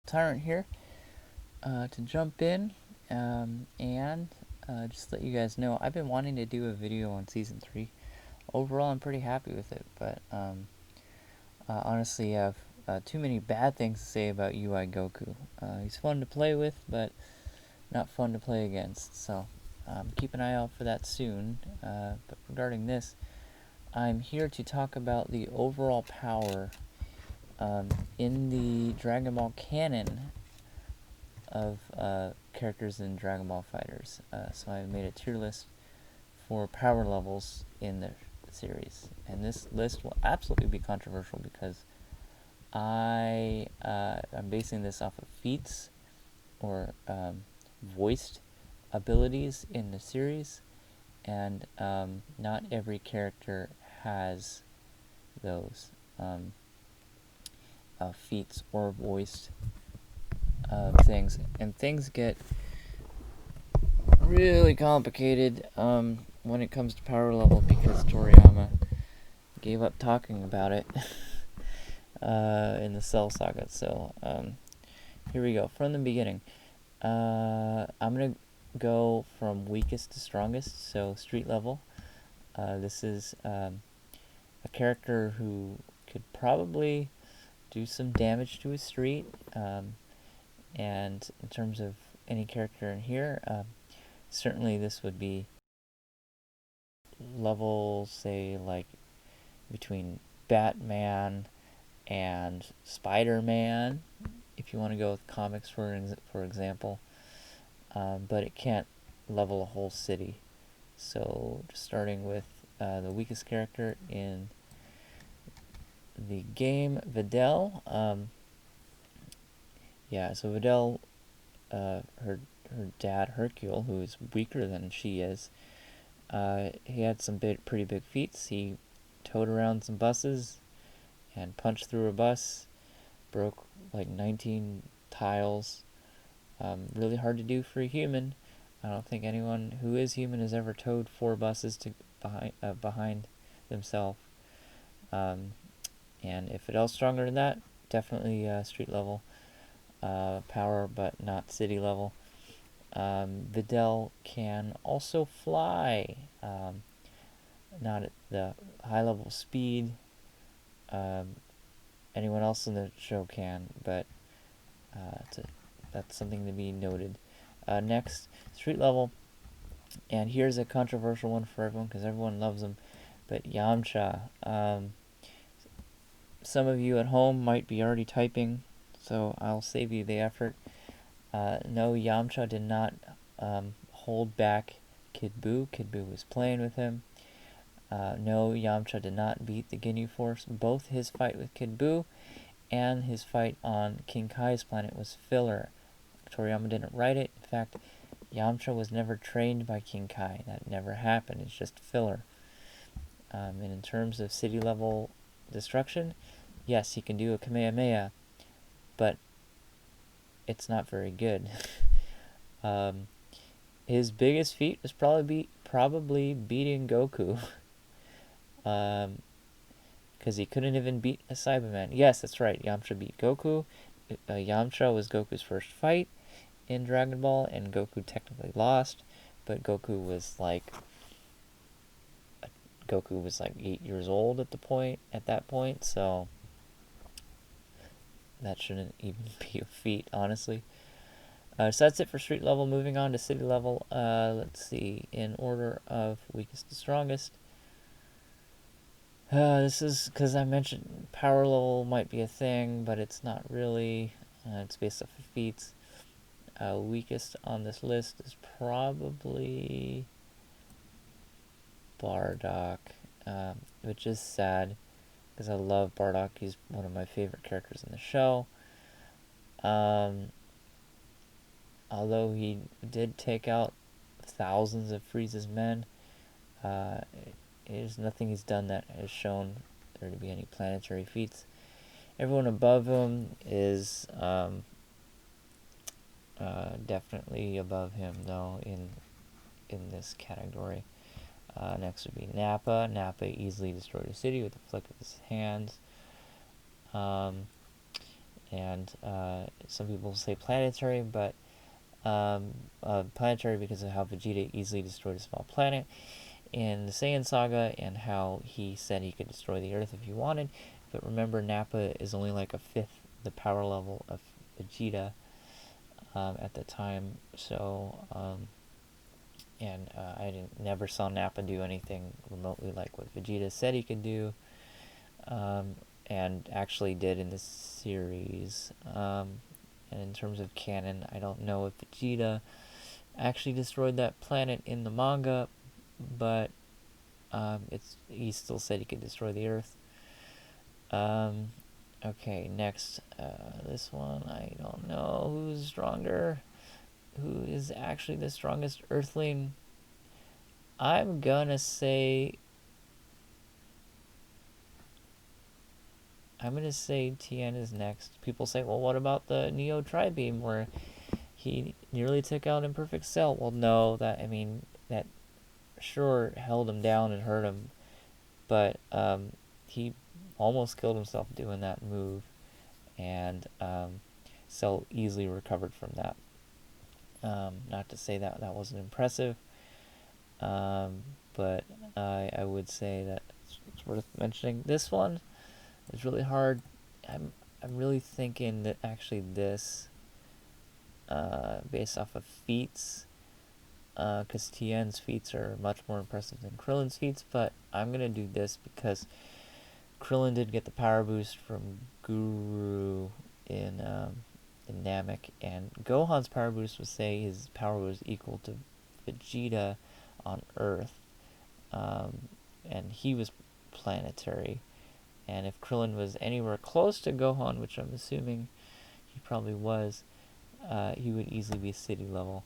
Tyrant here to jump in and just let you guys know I've been wanting to do a video on Season 3. Overall, I'm pretty happy with it, but honestly, I have too many bad things to say about UI Goku. He's fun to play with, but not fun to play against, so keep an eye out for that soon. But regarding this, I'm here to talk about the overall power in the Dragon Ball canon of characters in Dragon Ball Fighters. So I made a tier list for power levels in the series, and this list will absolutely be controversial because I'm basing this off of feats or voiced abilities in the series, and not every character has those feats or voiced things, and things get really complicated when it comes to power level because Toriyama gave up talking about it in the Cell Saga. So here we go from the beginning. I'm gonna go from weakest to strongest, so street level. This is a character who could probably do some damage to his street, and in terms of any character in here, certainly this would be level, say, like between Batman and Spider-Man, if you want to go with comics for example, but it can't level a whole city. So just starting with the weakest character in the game, Vidal. So Vidal, her dad Hercule, who is weaker than she is, he had some pretty big feats. He towed around some buses and punched through a bus, broke like 19 tiles. Really hard to do for a human. I don't think anyone who is human has ever towed 4 buses behind themselves. And if Vidal's stronger than that, definitely street level power, but not city level. Vidal can also fly, not at the high level speed anyone else in the show can, but that's something to be noted. Next, street level, and here's a controversial one for everyone because everyone loves him, but Yamcha. Some of you at home might be already typing, so I'll save you the effort. No, Yamcha did not hold back Kid Buu. Kid Buu was playing with him. No, Yamcha did not beat the Ginyu Force. Both his fight with Kid Buu and his fight on King Kai's planet was filler. Toriyama didn't write it. In fact, Yamcha was never trained by King Kai. That never happened. It's just filler. And in terms of city level destruction, yes, he can do a Kamehameha, but it's not very good. His biggest feat was probably beating Goku. Because he couldn't even beat a Cyberman. Yes, that's right. Yamcha beat Goku. Yamcha was Goku's first fight in Dragon Ball, and Goku technically lost, but Goku was like 8 years old at that point, so that shouldn't even be a feat, honestly. So that's it for street level. Moving on to city level. Let's see, in order of weakest to strongest. This is because I mentioned power level might be a thing, but it's not really. It's based off of feats. Weakest on this list is probably Bardock, which is sad because I love Bardock. He's one of my favorite characters in the show. Although he did take out thousands of Frieza's men, there's nothing he's done that has shown there to be any planetary feats. Everyone above him is definitely above him, though, in this category. Next would be Nappa. Nappa easily destroyed a city with a flick of his hands. and some people say planetary, but planetary because of how Vegeta easily destroyed a small planet in the Saiyan Saga, and how he said he could destroy the Earth if he wanted. But remember, Nappa is only like a fifth the power level of Vegeta at the time, so and never saw Nappa do anything remotely like what Vegeta said he could do, and actually did in this series. And in terms of canon, I don't know if Vegeta actually destroyed that planet in the manga, but he still said he could destroy the Earth. Okay, next, this one, I don't know who's stronger. Who is actually the strongest Earthling? I'm gonna say Tien is next. People say, well, what about the Neo Tri-Beam where he nearly took out Imperfect Cell? Well, no, that sure held him down and hurt him, but he almost killed himself doing that move, and Cell easily recovered from that. Not to say that wasn't impressive, but I would say that it's worth mentioning. This one is really hard. I'm really thinking that actually this, based off of feats, because Tien's feats are much more impressive than Krillin's feats, but I'm gonna do this because Krillin did get the power boost from Guru in Namek, and Gohan's power boost would say his power was equal to Vegeta on Earth, and he was planetary. And if Krillin was anywhere close to Gohan, which I'm assuming he probably was, he would easily be city level.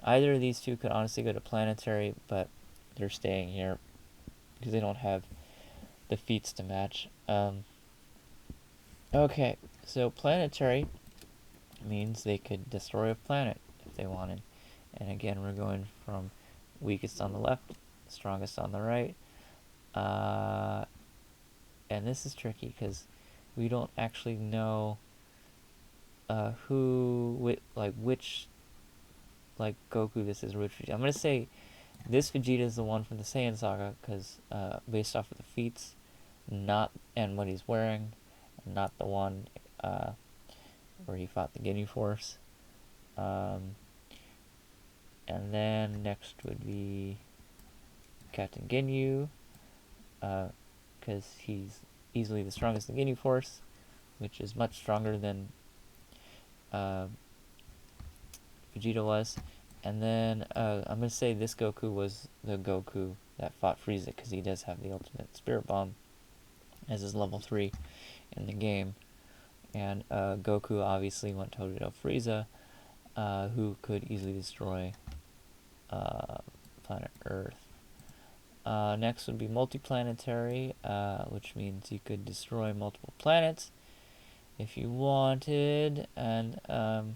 Either of these two could honestly go to planetary, but they're staying here because they don't have the feats to match. Okay, so planetary means they could destroy a planet if they wanted. And again, we're going from weakest on the left, strongest on the right. And this is tricky because we don't actually know which Goku this is, which Vegeta. I'm going to say this Vegeta is the one from the Saiyan Saga because based off of the feats, and what he's wearing, not the one where he fought the Ginyu Force. And then next would be Captain Ginyu, because he's easily the strongest in Ginyu Force, which is much stronger than Vegeta was. And then I'm going to say this Goku was the Goku that fought Frieza, because he does have the ultimate Spirit Bomb as his level 3 in the game. And Goku obviously went toe-to-toe Frieza, who could easily destroy planet Earth. Next would be multiplanetary, which means you could destroy multiple planets if you wanted. And in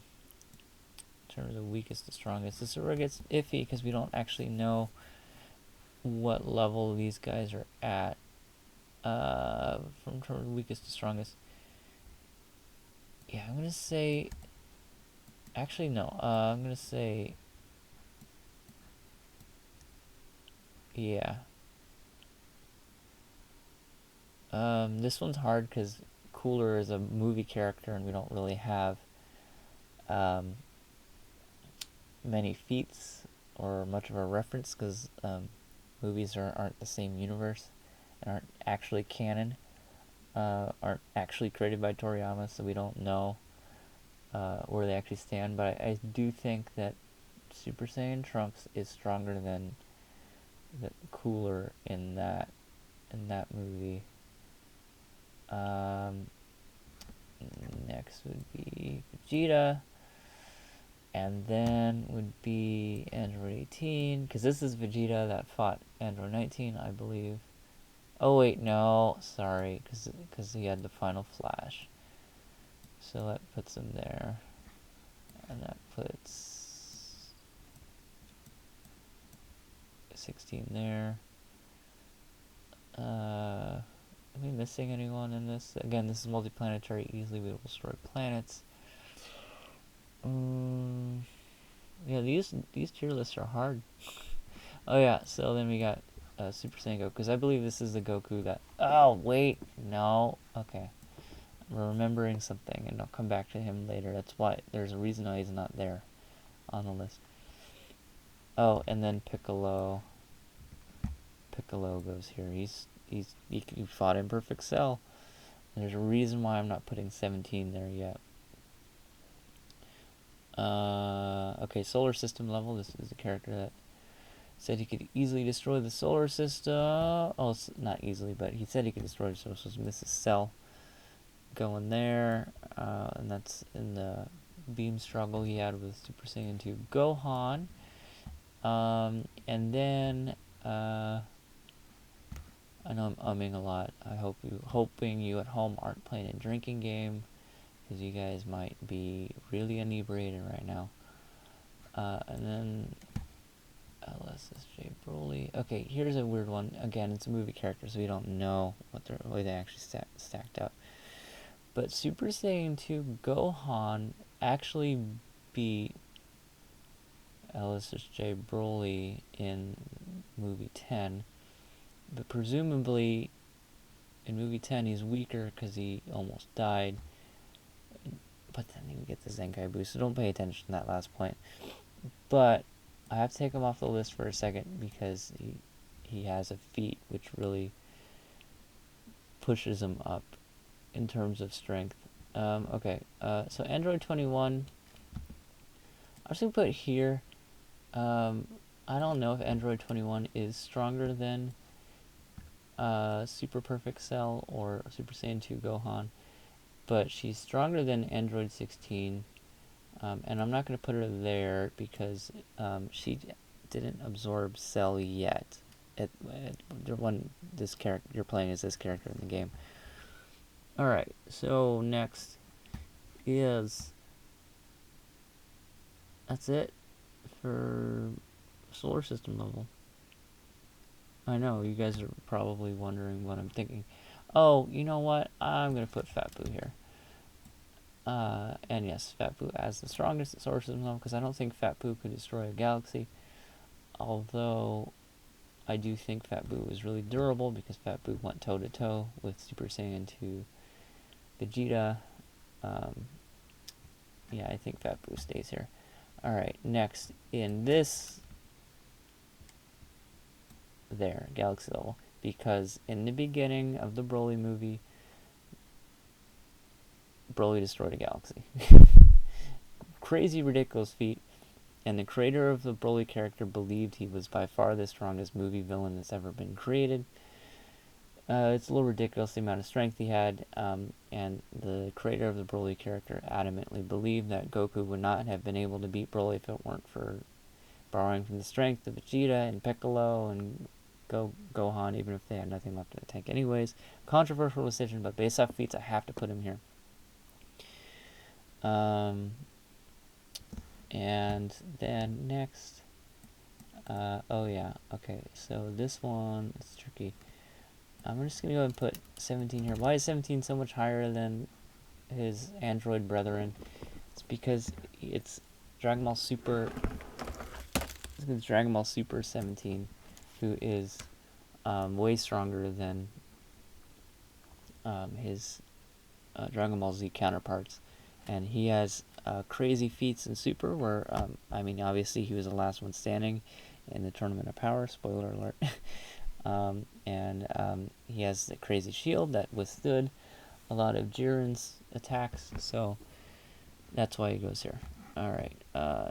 terms of weakest to strongest, this is where it gets iffy because we don't actually know what level these guys are at. From terms of weakest to strongest. Yeah, I'm gonna say. Actually, no. I'm gonna say. Yeah. This one's hard because Cooler is a movie character and we don't really have many feats or much of a reference because movies aren't the same universe and aren't actually canon, aren't actually created by Toriyama, so we don't know where they actually stand. But I do think that Super Saiyan Trunks is stronger than the Cooler in that movie. Next would be Vegeta, and then would be Android 18, because this is Vegeta that fought Android 19, I believe. Oh wait, no, sorry, because he had the final flash. So that puts him there, and that puts 16 there. Am I missing anyone in this? Again, this is multiplanetary, easily we will destroy planets. Yeah, these tier lists are hard. Oh yeah, so then we got Super Saiyan Goku, because I believe this is the Goku that... Oh, wait, no. Okay. We're remembering something, and I'll come back to him later. That's why, there's a reason why he's not there on the list. Oh, and then Piccolo. Piccolo goes here. He fought in Perfect Cell. There's a reason why I'm not putting 17 there yet. Okay, solar system level. This is a character that said he could easily destroy the solar system. Oh, it's not easily, but he said he could destroy the solar system. This is Cell going there, and that's in the beam struggle he had with Super Saiyan 2 Gohan. And then I know I'm umming a lot. Hoping you at home aren't playing a drinking game, because you guys might be really inebriated right now. And then LSSJ Broly. Okay, here's a weird one. Again, it's a movie character, so we don't know what the way they actually stacked up. But Super Saiyan 2 Gohan actually beat LSSJ Broly in movie 10. But presumably, in movie 10, he's weaker because he almost died. But then you get the Zenkai boost, so don't pay attention to that last point. But I have to take him off the list for a second because he has a feat which really pushes him up in terms of strength. Okay, so Android 21, I'm just going to put here. I don't know if Android 21 is stronger than Super Perfect Cell or Super Saiyan 2 Gohan, but she's stronger than Android 16, and I'm not going to put her there because she didn't absorb Cell yet. When this character you're playing as this character in the game. All right, so next is that's it for solar system level. I know, you guys are probably wondering what I'm thinking. Oh, you know what? I'm going to put Fat Boo here. And yes, Fat Boo as the strongest solar system level, because I don't think Fat Boo could destroy a galaxy. Although, I do think Fat Boo is really durable, because Fat Boo went toe-to-toe with Super Saiyan 2 Vegeta. Yeah, I think Fat Boo stays here. Alright, next, in this... there, galaxy level, because in the beginning of the Broly movie, Broly destroyed a galaxy. Crazy, ridiculous feat, and the creator of the Broly character believed he was by far the strongest movie villain that's ever been created. It's a little ridiculous the amount of strength he had, and the creator of the Broly character adamantly believed that Goku would not have been able to beat Broly if it weren't for borrowing from the strength of Vegeta and Piccolo and Gohan, even if they had nothing left in the tank anyways. Controversial decision, but based off feats, I have to put him here. And then next, oh yeah, okay, so this one is tricky. I'm just gonna go ahead and put 17 here. Why is 17 so much higher than his android brethren? It's because it's Dragon Ball Super. It's Dragon Ball Super 17, who is way stronger than his Dragon Ball Z counterparts, and he has crazy feats in Super. Where I mean, obviously he was the last one standing in the Tournament of Power. Spoiler alert. And he has the crazy shield that withstood a lot of Jiren's attacks, so that's why he goes here. Alright,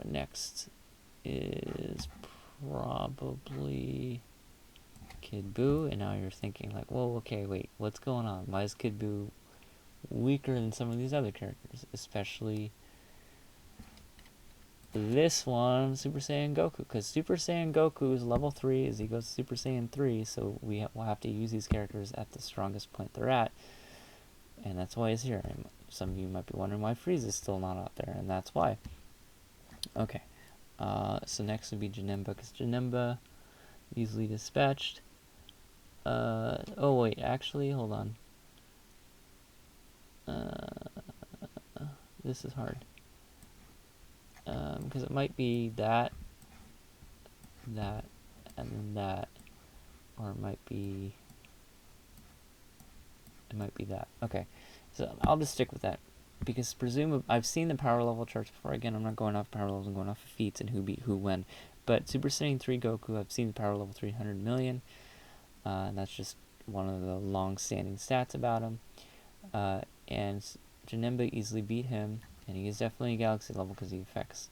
next is probably Kid Buu, and now you're thinking like, whoa, okay, wait, what's going on? Why is Kid Buu weaker than some of these other characters, especially this one, Super Saiyan Goku? Because Super Saiyan Goku is level 3 as he goes to Super Saiyan 3, so we'll have to use these characters at the strongest point they're at, and that's why he's here. And some of you might be wondering why Frieza is still not out there, and that's why. Okay, so next would be Janemba, because Janemba easily dispatched. Oh wait, actually, hold on. This is hard. Because it might be that, and then that, or it might be that. Okay, so I'll just stick with that, because presumably I've seen the power level charts before. Again, I'm not going off power levels, I'm going off of feats and who beat who when. But Super Saiyan 3 Goku, I've seen the power level 300 million. And that's just one of the long-standing stats about him. And Janemba easily beat him, and he is definitely a galaxy level because he affects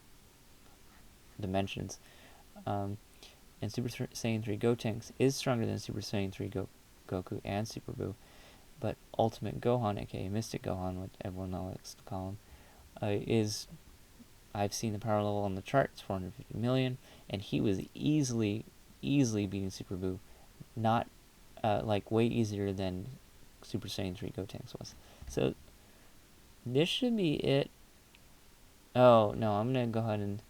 dimensions. And Super Saiyan 3 Gotenks is stronger than Super Saiyan 3 Goku and Super Buu, but Ultimate Gohan, aka Mystic Gohan, what everyone likes to call him, is, I've seen the power level on the chart, it's 450 million, and he was easily beating Super Buu, not like way easier than Super Saiyan 3 Gotenks was. So this should be it. Oh no, I'm gonna go ahead and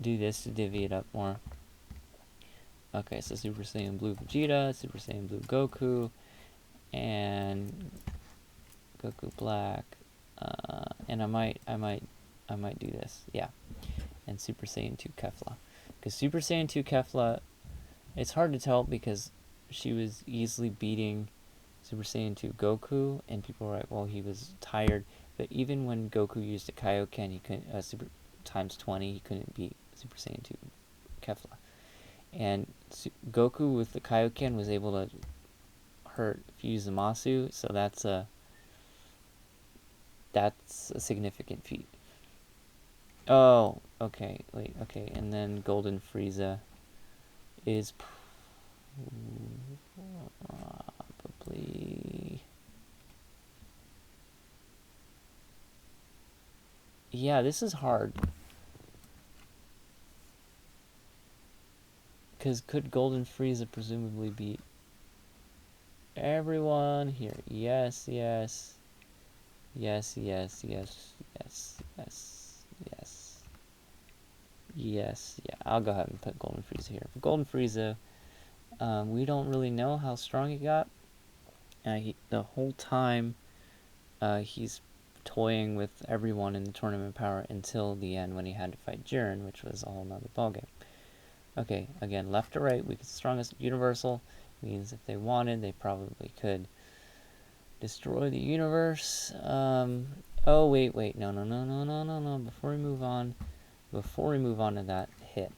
do this to divvy it up more. Okay, so Super Saiyan Blue Vegeta, Super Saiyan Blue Goku, and Goku Black, and I might do this, yeah, and Super Saiyan 2 Kefla, because Super Saiyan 2 Kefla, it's hard to tell because she was easily beating Super Saiyan 2 Goku, and people were like, well, he was tired, but even when Goku used a Kaioken, he couldn't, Super times 20, he couldn't beat Super Saiyan 2 Kefla. And Goku with the Kaioken was able to hurt Fuzamasu, so that's a significant feat. Oh, okay, wait, okay, and then Golden Frieza is probably... Yeah, this is hard. Because could Golden Frieza presumably beat everyone here? Yes, yes. Yes, yes, yes, yes, yes, yes. Yes, yeah, I'll go ahead and put Golden Frieza here. For Golden Frieza, we don't really know how strong he got. The whole time, he's toying with everyone in the tournament power until the end when he had to fight Jiren, which was a whole nother ballgame. Okay, again, left to right, weakest strongest universal means if they wanted, they probably could destroy the universe. Oh, wait, no. Before we move on to that, Hit.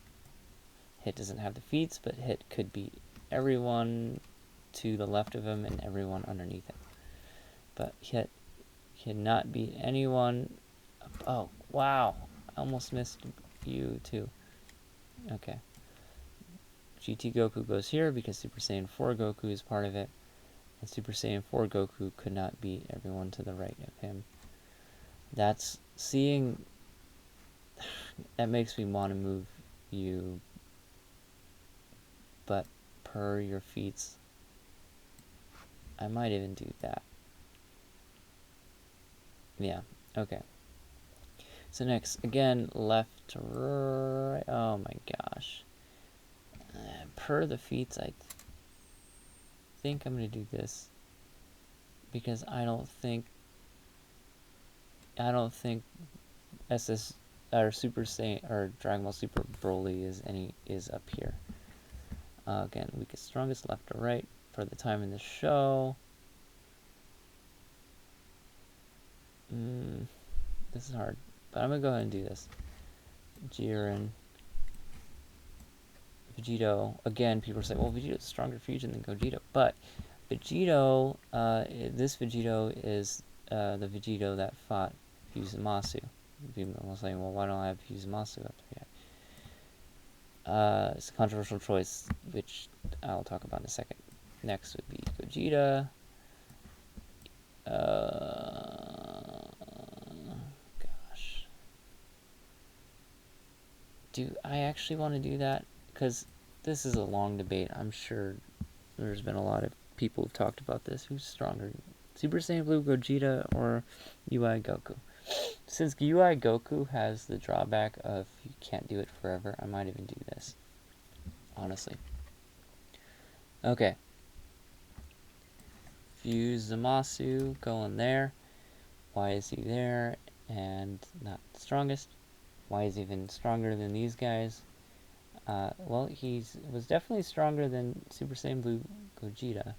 Hit doesn't have the feats, but Hit could beat everyone to the left of him and everyone underneath him. But Hit cannot beat anyone. Oh, wow. I almost missed you, too. Okay. GT Goku goes here because Super Saiyan 4 Goku is part of it. And Super Saiyan 4 Goku could not beat everyone to the right of him. That's seeing... That makes me want to move you. But per your feats, I might even do that. Yeah, okay. So next, again, left to right. Oh my gosh. Per the feats, I think I'm going to do this. Because I don't think SS or Super Saiyan or Dragon Ball Super Broly is up here. Again, weakest strongest left to right for the time in the show. This is hard, but I'm gonna go ahead and do this. Jiren, Vegeto. Again, people say, well, Vegeto's stronger fusion than Gogeta, but Vegeto, this Vegeto is the Vegeto that fought Fuzamasu. People are saying, well, why don't I have Fuzamasu up here? It's a controversial choice, which I'll talk about in a second. Next would be Gogeta. Gosh. Do I actually want to do that? Because this is a long debate. I'm sure there's been a lot of people who've talked about this. Who's stronger? Super Saiyan Blue Gogeta or UI Goku? Since UI Goku has the drawback of you can't do it forever, I might even do this. Honestly. Okay. fuse Zamasu going there. Why is he there and not the strongest? Why is he even stronger than these guys? Well, he was definitely stronger than Super Saiyan Blue Gogeta.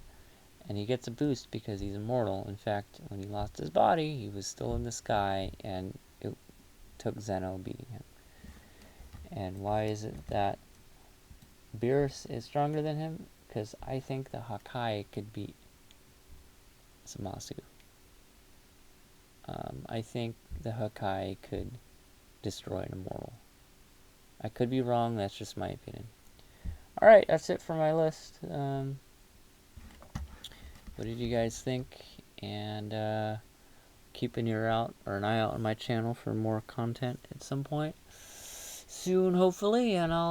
And he gets a boost because he's immortal. In fact, when he lost his body, he was still in the sky, and it took Zeno beating him. And why is it that Beerus is stronger than him? Because I think the Hakai could beat Zamasu. I think the Hakai could destroy an immortal. I could be wrong, that's just my opinion. Alright, that's it for my list. What did you guys think? And keep an eye out on my channel for more content at some point soon, hopefully, and I'll